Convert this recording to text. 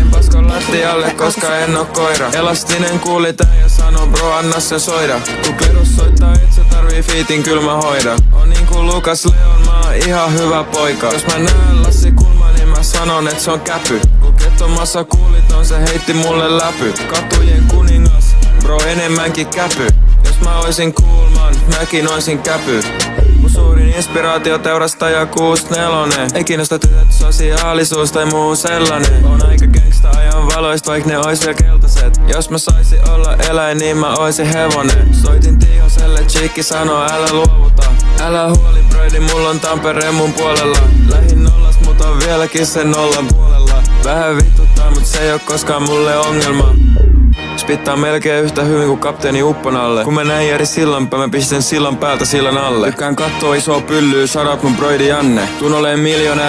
En pasko lattialle, koska en oo koira. Elastinen kuuli tän ja sano bro anna sen soida. Kun Klerus soittaa et sä tarvii fiitin kyl mä hoida. On niinku Lukas Leon, mä oon ihan hyvä poika. Jos mä näen Lassi Kulma, niin mä sanon et se on käpy. Kun Kettomassa kuulit on se heitti mulle läpy. Katujen kuningas, bro enemmänkin käpy. Jos mä oisin Kulman, mäkin oisin käpy. Mun suurin inspiraatio teurastaja 64. Ei kiinnosta tytöt, sosiaalisuus tai muu sellainen. On aika gangsta ajan valoista, vaik ne ois vielä keltaiset. Jos mä saisin olla eläin, niin mä oisin hevonen. Soitin Tiihoselle, chiikki sanoo älä luovuta. Älä huoli broidi, mulla on Tampere mun puolella. Lähin nollas, mut on vieläkin sen nollan puolella. Vähän vituttaa, mut se ei oo koskaan mulle ongelma. Spittaa melkein yhtä hyvin kuin kapteeni Upponalle. Kun mä näin Jari sillanpää, mä pistän sillan päältä sillan alle. Tykkään kattoo isoa pyllyä, sadat mun broidi Janne. Tuun oleen miljonääri.